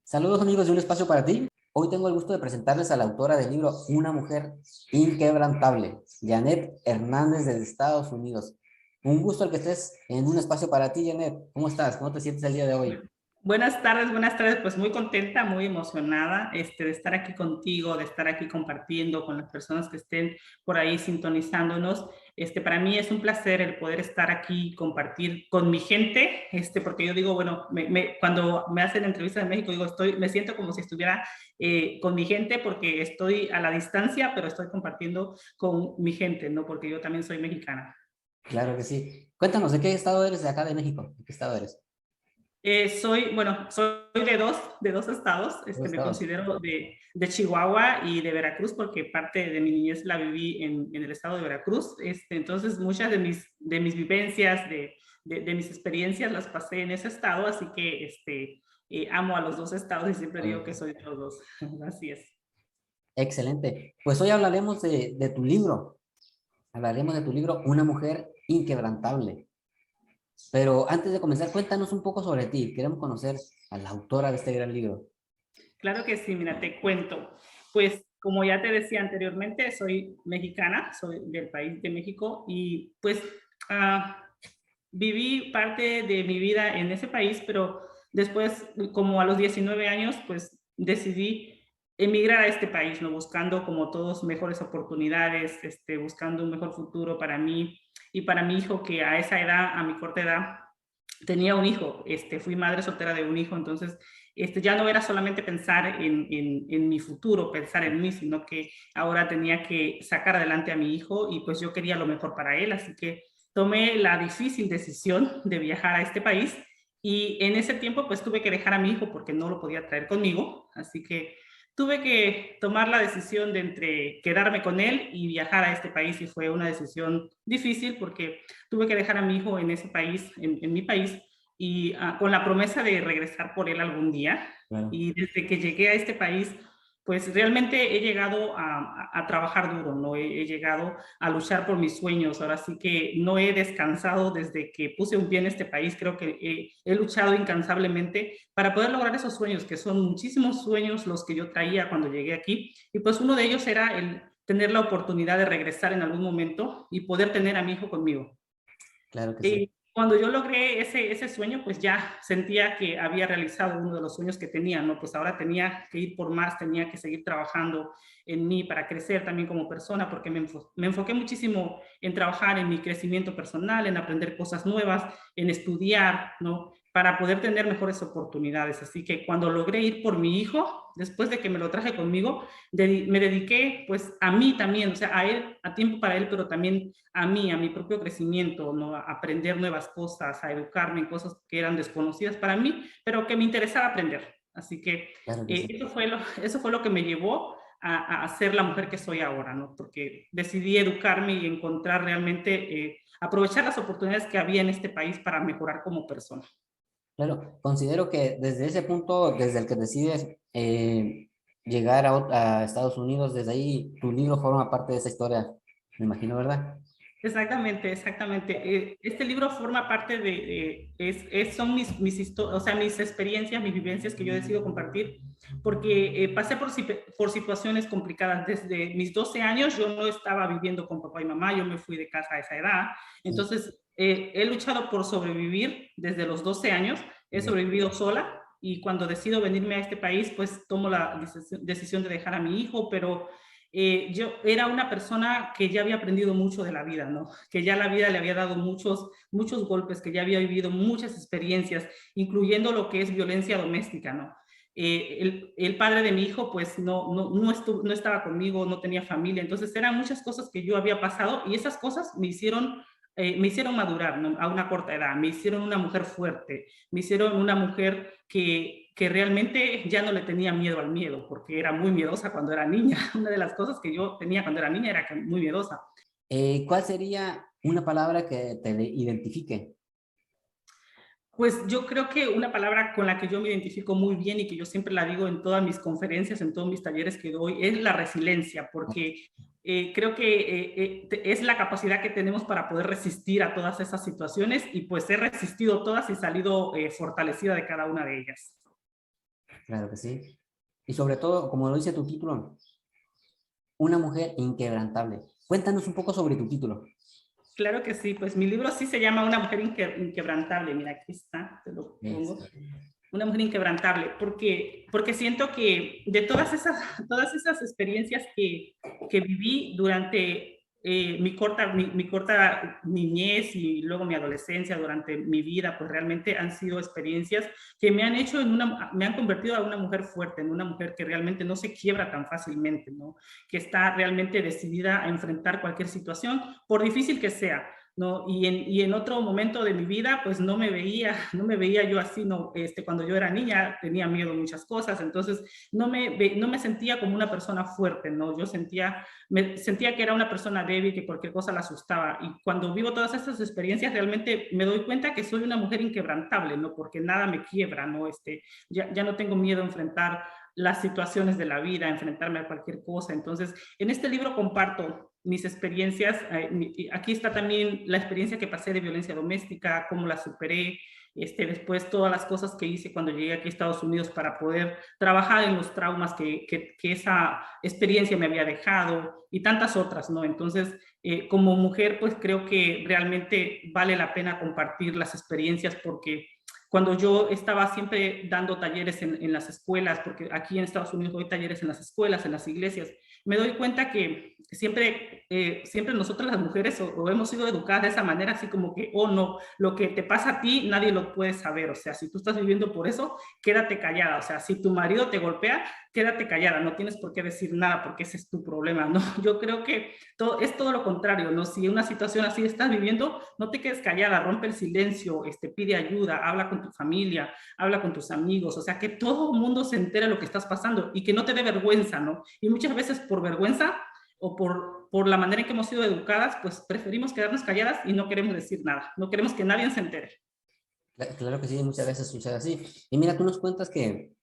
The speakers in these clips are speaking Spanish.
Saludos amigos de Un Espacio para Ti. Hoy tengo el gusto de presentarles a la autora del libro Una mujer inquebrantable, Janet Hernández desde Estados Unidos. Un gusto el que estés en Un Espacio para Ti, Janet. ¿Cómo estás? ¿Cómo te sientes el día de hoy? Buenas tardes, pues muy contenta, muy emocionada de estar aquí contigo, de estar aquí compartiendo con las personas que estén por ahí sintonizándonos. Para mí es un placer el poder estar aquí y compartir con mi gente, porque yo digo, bueno, cuando me hacen entrevista de México, digo, me siento como si estuviera con mi gente porque estoy a la distancia, pero estoy compartiendo con mi gente, ¿no? Porque yo también soy mexicana. Claro que sí. Cuéntanos, ¿de qué estado eres de acá de México? ¿De qué estado eres? Soy de dos estados. ¿Dónde Me estabas? considero de Chihuahua y de Veracruz porque parte de mi niñez la viví en el estado de Veracruz. Entonces, muchas de mis vivencias, de mis experiencias las pasé en ese estado, así que amo a los dos estados y siempre digo que soy de los dos. Así es. Excelente. Pues hoy hablaremos de tu libro. Hablaremos de tu libro Una mujer inquebrantable. Pero antes de comenzar, cuéntanos un poco sobre ti. Queremos conocer a la autora de este gran libro. Claro que sí, mira, te cuento. Pues como ya te decía anteriormente, soy mexicana, soy del país de México y pues viví parte de mi vida en ese país, pero después, como a los 19 años, pues decidí emigrar a este país, ¿no? Buscando como todos mejores oportunidades, buscando un mejor futuro para mí y para mi hijo, que a esa edad, a mi corta edad, tenía un hijo. Fui madre soltera de un hijo, entonces ya no era solamente pensar en mi futuro, pensar en mí, sino que ahora tenía que sacar adelante a mi hijo y pues yo quería lo mejor para él, así que tomé la difícil decisión de viajar a este país y en ese tiempo pues tuve que dejar a mi hijo porque no lo podía traer conmigo, así que tuve que tomar la decisión de entre quedarme con él y viajar a este país y fue una decisión difícil porque tuve que dejar a mi hijo en ese país, en mi país, y con la promesa de regresar por él algún día. Claro. Y desde que llegué a este país, pues realmente he llegado a trabajar duro, ¿no? He llegado a luchar por mis sueños. Ahora sí que no he descansado desde que puse un pie en este país. Creo que he luchado incansablemente para poder lograr esos sueños, que son muchísimos sueños los que yo traía cuando llegué aquí. Y pues uno de ellos era el tener la oportunidad de regresar en algún momento y poder tener a mi hijo conmigo. Claro que sí. Y cuando yo logré ese sueño, pues ya sentía que había realizado uno de los sueños que tenía, ¿no? Pues ahora tenía que ir por más, tenía que seguir trabajando en mí para crecer también como persona, porque me enfoqué muchísimo en trabajar en mi crecimiento personal, en aprender cosas nuevas, en estudiar, ¿no? Para poder tener mejores oportunidades. Así que cuando logré ir por mi hijo, después de que me lo traje conmigo, me dediqué pues a mí también, o sea, a él, a tiempo para él, pero también a mí, a mi propio crecimiento, ¿no? A aprender nuevas cosas, a educarme en cosas que eran desconocidas para mí, pero que me interesaba aprender. Así que Claro que sí. eso fue lo que me llevó a ser la mujer que soy ahora, ¿no? Porque decidí educarme y encontrar realmente, aprovechar las oportunidades que había en este país para mejorar como persona. Claro, considero que desde ese punto, desde el que decides llegar a Estados Unidos, desde ahí tu libro forma parte de esa historia, me imagino, ¿verdad? Exactamente, exactamente. Este libro forma parte son o sea, mis experiencias, mis vivencias que yo decido compartir, porque pasé por situaciones complicadas. Desde mis 12 años yo no estaba viviendo con papá y mamá, yo me fui de casa a esa edad. Sí. Entonces, he luchado por sobrevivir desde los 12 años, he Ok. sobrevivido sola y cuando decido venirme a este país, pues tomo la decisión de dejar a mi hijo, pero yo era una persona que ya había aprendido mucho de la vida, ¿no? Que ya la vida le había dado muchos golpes, que ya había vivido muchas experiencias, incluyendo lo que es violencia doméstica, ¿no? El padre de mi hijo, pues no estaba conmigo, no tenía familia, entonces eran muchas cosas que yo había pasado y esas cosas me hicieron madurar, ¿no? A una corta edad, me hicieron una mujer fuerte, me hicieron una mujer que realmente ya no le tenía miedo al miedo, porque era muy miedosa cuando era niña. Una de las cosas que yo tenía cuando era niña era que muy miedosa. ¿Cuál sería una palabra que te identifique? Pues yo creo que una palabra con la que yo me identifico muy bien y que yo siempre la digo en todas mis conferencias, en todos mis talleres que doy, es la resiliencia, porque creo que es la capacidad que tenemos para poder resistir a todas esas situaciones y pues he resistido todas y salido fortalecida de cada una de ellas. Claro que sí. Y sobre todo, como lo dice tu título, una mujer inquebrantable. Cuéntanos un poco sobre tu título. Claro que sí, pues mi libro sí se llama Una mujer inquebrantable. Mira, aquí está, te lo pongo. Eso. Una mujer inquebrantable, porque siento que de todas esas experiencias que viví durante mi corta niñez y luego mi adolescencia, durante mi vida, pues realmente han sido experiencias que me han hecho me han convertido a una mujer fuerte, en una mujer que realmente no se quiebra tan fácilmente, ¿no? Que está realmente decidida a enfrentar cualquier situación, por difícil que sea. ¿No? Y en otro momento de mi vida, pues no me veía yo así, no, cuando yo era niña tenía miedo a muchas cosas, entonces no me sentía como una persona fuerte, ¿no? Me sentía que era una persona débil, que cualquier cosa la asustaba, y cuando vivo todas estas experiencias realmente me doy cuenta que soy una mujer inquebrantable, ¿no? Porque nada me quiebra, ¿no? Ya no tengo miedo a enfrentar las situaciones de la vida, a enfrentarme a cualquier cosa, entonces en este libro comparto mis experiencias. Aquí está también la experiencia que pasé de violencia doméstica, cómo la superé, después todas las cosas que hice cuando llegué aquí a Estados Unidos para poder trabajar en los traumas que esa experiencia me había dejado y tantas otras, ¿no? Entonces, como mujer, pues creo que realmente vale la pena compartir las experiencias porque cuando yo estaba siempre dando talleres en las escuelas, porque aquí en Estados Unidos doy talleres en las escuelas, en las iglesias, me doy cuenta que siempre nosotras las mujeres o hemos sido educadas de esa manera, así como que, oh no, lo que te pasa a ti nadie lo puede saber, o sea, si tú estás viviendo por eso, quédate callada, o sea, si tu marido te golpea, quédate callada, no tienes por qué decir nada porque ese es tu problema, ¿no? Yo creo que es todo lo contrario, ¿no? Si una situación así estás viviendo, no te quedes callada, rompe el silencio, pide ayuda, habla con tu familia, habla con tus amigos, o sea, que todo el mundo se entere de lo que estás pasando y que no te dé vergüenza, ¿no? Y muchas veces por vergüenza o por la manera en que hemos sido educadas, pues preferimos quedarnos calladas y no queremos decir nada, no queremos que nadie se entere. Claro que sí, muchas veces sucede así. Y mira, tú nos cuentas que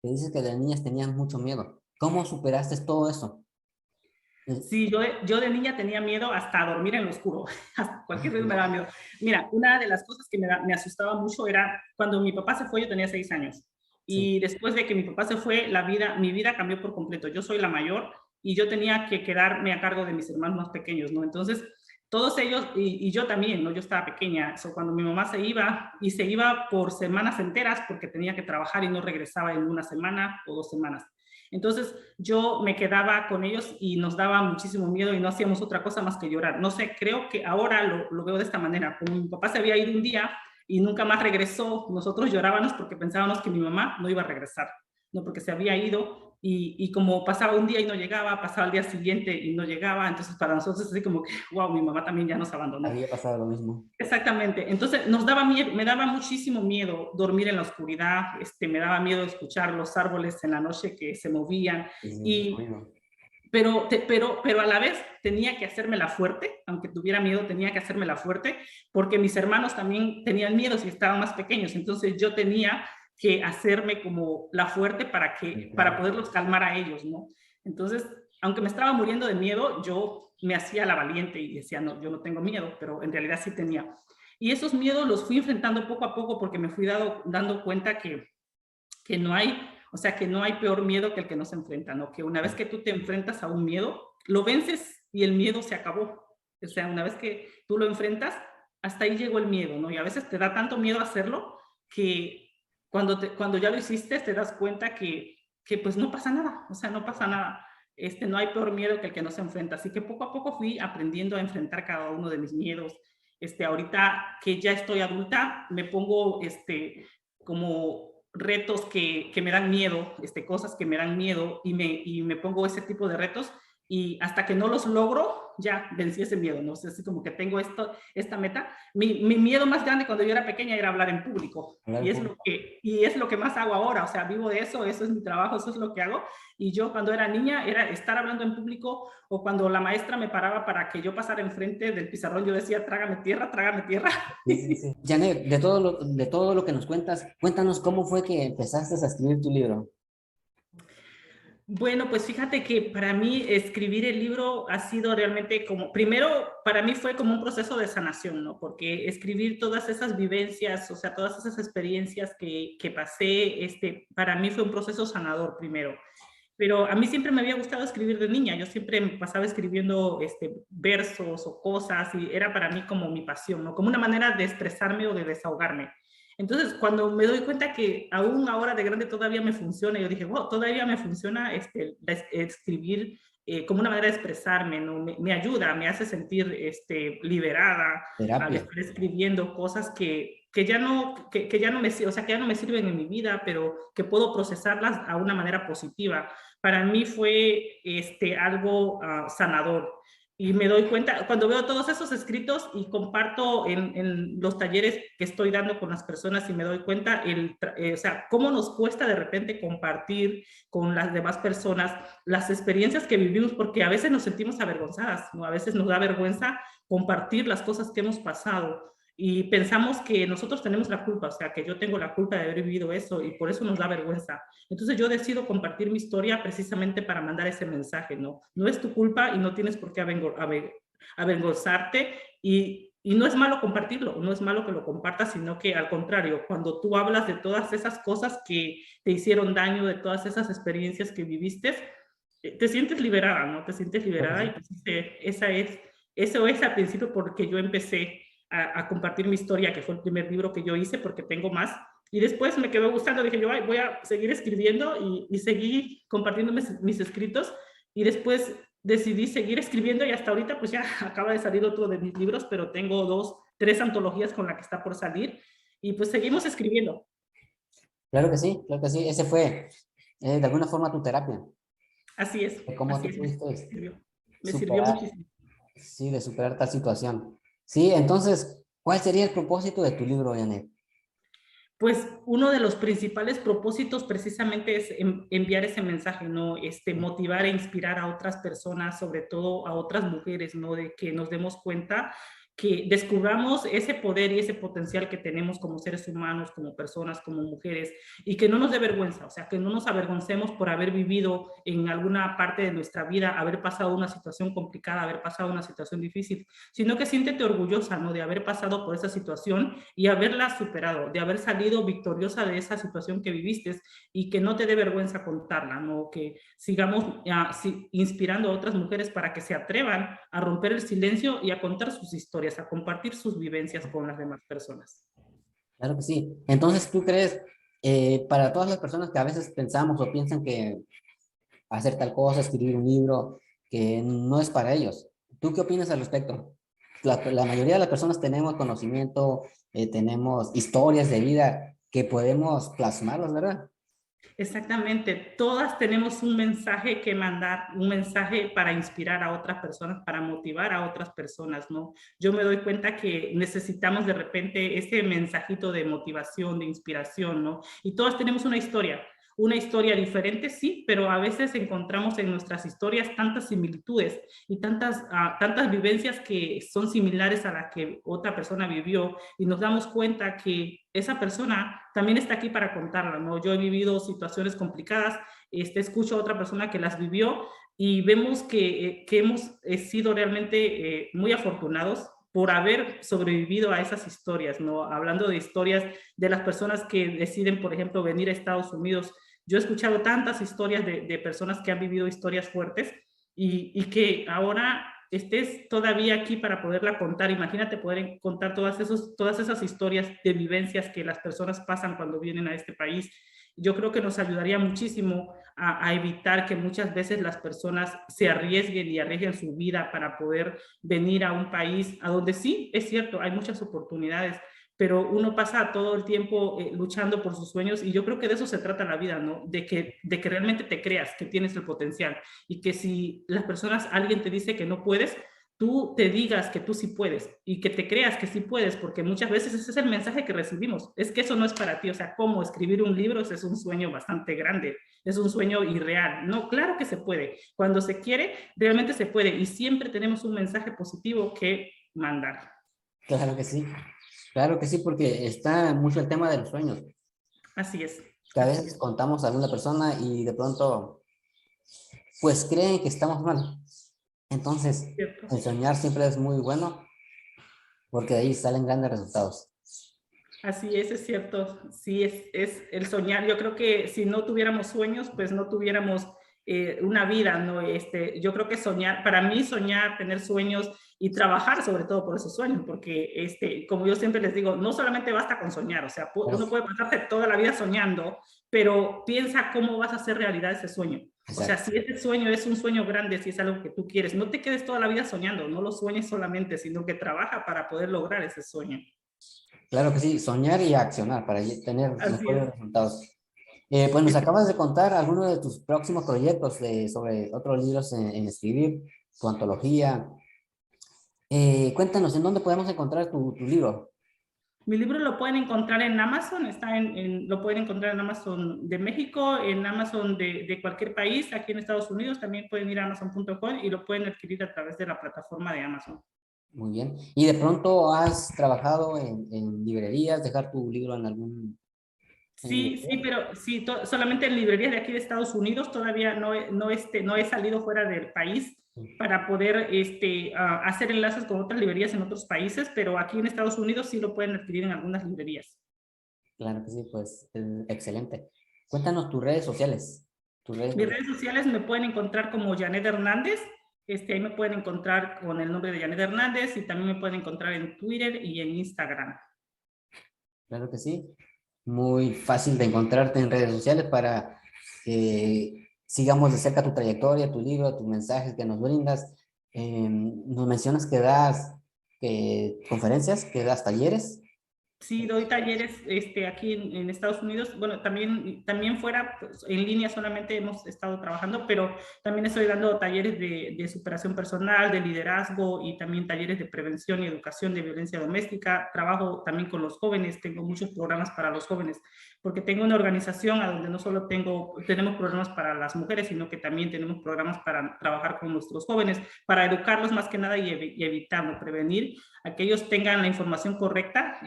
dices que de niñas tenían mucho miedo. ¿Cómo superaste todo eso? Sí, yo de niña tenía miedo hasta dormir en lo oscuro, hasta cualquier ruido me Ya. daba miedo. Mira, una de las cosas que me asustaba mucho era cuando mi papá se fue, yo tenía 6 años. Sí, Y después de que mi papá se fue, mi vida cambió por completo. Yo soy la mayor y yo tenía que quedarme a cargo de mis hermanos más pequeños, ¿no? Entonces, todos ellos, y yo también, ¿no? Yo estaba pequeña, cuando mi mamá se iba, y se iba por semanas enteras porque tenía que trabajar y no regresaba en una semana o 2 semanas. Entonces yo me quedaba con ellos y nos daba muchísimo miedo y no hacíamos otra cosa más que llorar. No sé, creo que ahora lo veo de esta manera. Como mi papá se había ido un día y nunca más regresó, nosotros llorábamos porque pensábamos que mi mamá no iba a regresar, no porque se había ido y como pasaba un día y no llegaba, pasaba el día siguiente y no llegaba, entonces para nosotros es así como que, wow, mi mamá también ya nos abandonó. había pasado lo mismo. Exactamente. Entonces nos daba miedo, me daba muchísimo miedo dormir en la oscuridad, me daba miedo escuchar los árboles en la noche que se movían Y y bueno, pero a la vez tenía que hacerme la fuerte, aunque tuviera miedo tenía que hacerme la fuerte, porque mis hermanos también tenían miedo si estaban más pequeños, entonces yo tenía que hacerme como la fuerte sí, para claro. poderlos calmar a ellos, ¿no? Entonces, aunque me estaba muriendo de miedo, yo me hacía la valiente y decía, no, yo no tengo miedo, pero en realidad sí tenía. Y esos miedos los fui enfrentando poco a poco porque me fui dando cuenta que no hay, o sea, que no hay peor miedo que el que no se enfrenta, ¿no? Que una vez que tú te enfrentas a un miedo, lo vences y el miedo se acabó. O sea, una vez que tú lo enfrentas, hasta ahí llegó el miedo, ¿no? Y a veces te da tanto miedo hacerlo que cuando ya lo hiciste te das cuenta que pues no pasa nada, o sea, no pasa nada. No hay peor miedo que el que no se enfrenta. Así que poco a poco fui aprendiendo a enfrentar cada uno de mis miedos. Ahorita que ya estoy adulta, me pongo como retos que me dan miedo, cosas que me dan miedo y me pongo ese tipo de retos y hasta que no los logro, ya vencí ese miedo, ¿no? O sea, así como que tengo esta meta. Mi miedo más grande cuando yo era pequeña era hablar en público Hablar y en es público. lo que más hago ahora, o sea, vivo de eso, eso es mi trabajo, eso es lo que hago y yo cuando era niña era estar hablando en público o cuando la maestra me paraba para que yo pasara enfrente del pizarrón, yo decía, trágame tierra, trágame tierra. Sí, sí, sí. Janet, de todo lo que nos cuentas, cuéntanos cómo fue que empezaste a escribir tu libro. Bueno, pues fíjate que para mí escribir el libro ha sido realmente como, primero, para mí fue como un proceso de sanación, ¿no? Porque escribir todas esas vivencias, o sea, todas esas experiencias que pasé, para mí fue un proceso sanador primero. Pero a mí siempre me había gustado escribir de niña, yo siempre me pasaba escribiendo versos o cosas y era para mí como mi pasión, ¿no? Como una manera de expresarme o de desahogarme. Entonces, cuando me doy cuenta que aún ahora de grande todavía me funciona, yo dije, wow, todavía me funciona escribir como una manera de expresarme, ¿no? Me ayuda, me hace sentir liberada al Terapia. estar escribiendo cosas que ya no, que ya no me, o sea, que ya no me sirven en mi vida, pero que puedo procesarlas a una manera positiva. Para mí fue algo sanador. Y me doy cuenta, cuando veo todos esos escritos y comparto en los talleres que estoy dando con las personas y me doy cuenta, o sea, cómo nos cuesta de repente compartir con las demás personas las experiencias que vivimos, porque a veces nos sentimos avergonzadas, ¿no? A veces nos da vergüenza compartir las cosas que hemos pasado y pensamos que nosotros tenemos la culpa, o sea, que yo tengo la culpa de haber vivido eso y por eso nos da vergüenza. Entonces yo decido compartir mi historia precisamente para mandar ese mensaje, ¿no? No es tu culpa y no tienes por qué avergonzarte y no es malo compartirlo, no es malo que lo compartas, sino que al contrario, cuando tú hablas de todas esas cosas que te hicieron daño, de todas esas experiencias que viviste, te sientes liberada, ¿no? Te sientes Creo que liberada y sí. pues, eso es al principio porque yo empecé a compartir mi historia, que fue el primer libro que yo hice, porque tengo más. Y después me quedó gustando, dije yo, voy a seguir escribiendo y seguí compartiendo mis escritos. Y después decidí seguir escribiendo y hasta ahorita pues ya acaba de salir otro de mis libros, pero tengo tres antologías con la que está por salir. Y pues seguimos escribiendo. Claro que sí, claro que sí. Ese fue, de alguna forma, tu terapia, de cómo Así tú es, pudiste me sirvió superar, muchísimo. sí, de superar tal situación. Sí, entonces, ¿cuál sería el propósito de tu libro, Janet? Pues uno de los principales propósitos precisamente es enviar ese mensaje, ¿no? Motivar e inspirar a otras personas, sobre todo a otras mujeres, ¿no? De que nos demos cuenta, que descubramos ese poder y ese potencial que tenemos como seres humanos, como personas, como mujeres, y que no nos dé vergüenza, o sea, que no nos avergoncemos por haber vivido en alguna parte de nuestra vida, haber pasado una situación complicada, haber pasado una situación difícil, sino que siéntete orgullosa, ¿no? De haber pasado por esa situación y haberla superado, de haber salido victoriosa de esa situación que viviste y que no te dé vergüenza contarla, ¿no? Que sigamos inspirando a otras mujeres para que se atrevan a romper el silencio y a contar sus historias, a compartir sus vivencias con las demás personas. Claro que sí. Entonces, ¿tú crees, para todas las personas que a veces pensamos o piensan que hacer tal cosa, escribir un libro, que no es para ellos, ¿tú qué opinas al respecto? La mayoría de las personas tenemos conocimiento, tenemos historias de vida que podemos plasmarlas, ¿verdad? Exactamente, todas tenemos un mensaje que mandar, un mensaje para inspirar a otras personas, para motivar a otras personas, ¿no? Yo me doy cuenta que necesitamos de repente ese mensajito de motivación, de inspiración, ¿no? Y todas tenemos una historia diferente, sí, pero a veces encontramos en nuestras historias tantas similitudes y tantas vivencias que son similares a la que otra persona vivió y nos damos cuenta que esa persona también está aquí para contarla, ¿no? Yo he vivido situaciones complicadas, escucho a otra persona que las vivió y vemos que hemos sido realmente muy afortunados por haber sobrevivido a esas historias, ¿no? Hablando de historias de las personas que deciden, por ejemplo, venir a Estados Unidos. Yo he escuchado tantas historias de personas que han vivido historias fuertes y que ahora estés todavía aquí para poderla contar. Imagínate poder contar todas esas historias de vivencias que las personas pasan cuando vienen a este país. Yo creo que nos ayudaría muchísimo a evitar que muchas veces las personas se arriesguen y arriesguen su vida para poder venir a un país a donde sí, es cierto, hay muchas oportunidades, pero uno pasa todo el tiempo luchando por sus sueños y yo creo que de eso se trata la vida, ¿no? De que realmente te creas que tienes el potencial y que si las personas, alguien te dice que no puedes, tú te digas que tú sí puedes y que te creas que sí puedes, porque muchas veces ese es el mensaje que recibimos, es que eso no es para ti, o sea, cómo escribir un libro, ese es un sueño bastante grande, es un sueño irreal. No, claro que se puede, cuando se quiere, realmente se puede y siempre tenemos un mensaje positivo que mandar. Claro que sí, porque está mucho el tema de los sueños, Así es, que a así veces es. contamos a alguna persona y de pronto pues creen que estamos mal. Entonces, ¿cierto? el soñar siempre es muy bueno porque de ahí salen grandes resultados. Así es cierto. Sí, es el soñar. Yo creo que si no tuviéramos sueños, pues no tuviéramos una vida, ¿no? Yo creo que soñar, para mí soñar, tener sueños y trabajar sobre todo por esos sueños, porque como yo siempre les digo, no solamente basta con soñar, o sea, Pero, uno puede pasarse toda la vida soñando, pero piensa cómo vas a hacer realidad ese sueño. O sea, exacto. si ese sueño es un sueño grande, si es algo que tú quieres, no te quedes toda la vida soñando, no lo sueñes solamente, sino que trabaja para poder lograr ese sueño. Claro que sí, soñar y accionar para tener Así mejores es. resultados. Pues nos acabas de contar algunos de tus próximos proyectos sobre otros libros en escribir, tu antología. Cuéntanos, ¿en dónde podemos encontrar tu libro? Mi libro lo pueden encontrar en Amazon, lo pueden encontrar en Amazon de México, en Amazon de cualquier país, aquí en Estados Unidos también pueden ir a amazon.com y lo pueden adquirir a través de la plataforma de Amazon. Muy bien. ¿Y de pronto has trabajado en librerías, dejar tu libro en algún... en Sí, sí, librería? pero sí, solamente en librerías de aquí de Estados Unidos, todavía no he salido fuera del país para poder hacer enlaces con otras librerías en otros países, pero aquí en Estados Unidos sí lo pueden adquirir en algunas librerías. Claro que sí, pues excelente. Cuéntanos tus redes sociales. Tus redes Mis sociales. redes sociales me pueden encontrar como Janet Hernández. Ahí me pueden encontrar con el nombre de Janet Hernández y también me pueden encontrar en Twitter y en Instagram. Claro que sí. Muy fácil de encontrarte en redes sociales para que sigamos de cerca tu trayectoria, tu libro, tus mensajes que nos brindas. Nos mencionas que das conferencias, que das talleres. Sí, doy talleres aquí en Estados Unidos. Bueno, también fuera, pues, en línea solamente hemos estado trabajando, pero también estoy dando talleres de superación personal, de liderazgo y también talleres de prevención y educación de violencia doméstica. Trabajo también con los jóvenes, tengo muchos programas para los jóvenes, porque tengo una organización a donde no solo tenemos programas para las mujeres, sino que también tenemos programas para trabajar con nuestros jóvenes, para educarlos más que nada y evitarlo, prevenir a que ellos tengan la información correcta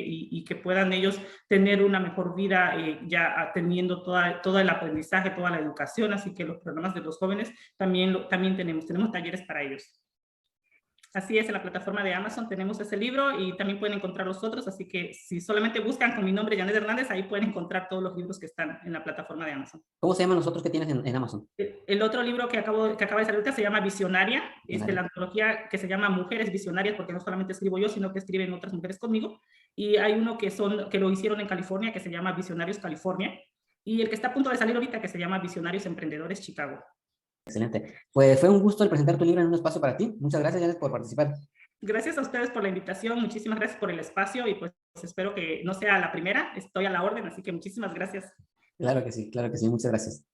y que puedan ellos tener una mejor vida ya teniendo todo el aprendizaje, toda la educación. Así que los programas de los jóvenes también tenemos talleres para ellos. Así es, en la plataforma de Amazon tenemos ese libro y también pueden encontrar los otros, así que si solamente buscan con mi nombre, Janet Hernández, ahí pueden encontrar todos los libros que están en la plataforma de Amazon. ¿Cómo se llaman los otros que tienes en Amazon? El otro libro que acaba de salir ahorita se llama Visionaria, la Visionario. antología que se llama Mujeres Visionarias, porque no solamente escribo yo, sino que escriben otras mujeres conmigo. Y hay uno que lo hicieron en California, que se llama Visionarios California, y el que está a punto de salir ahorita, que se llama Visionarios Emprendedores Chicago. Excelente. Pues fue un gusto el presentar tu libro en un espacio para ti. Muchas gracias, Janet, por participar. Gracias a ustedes por la invitación, muchísimas gracias por el espacio y pues espero que no sea la primera, estoy a la orden, así que muchísimas gracias. Claro que sí, muchas gracias.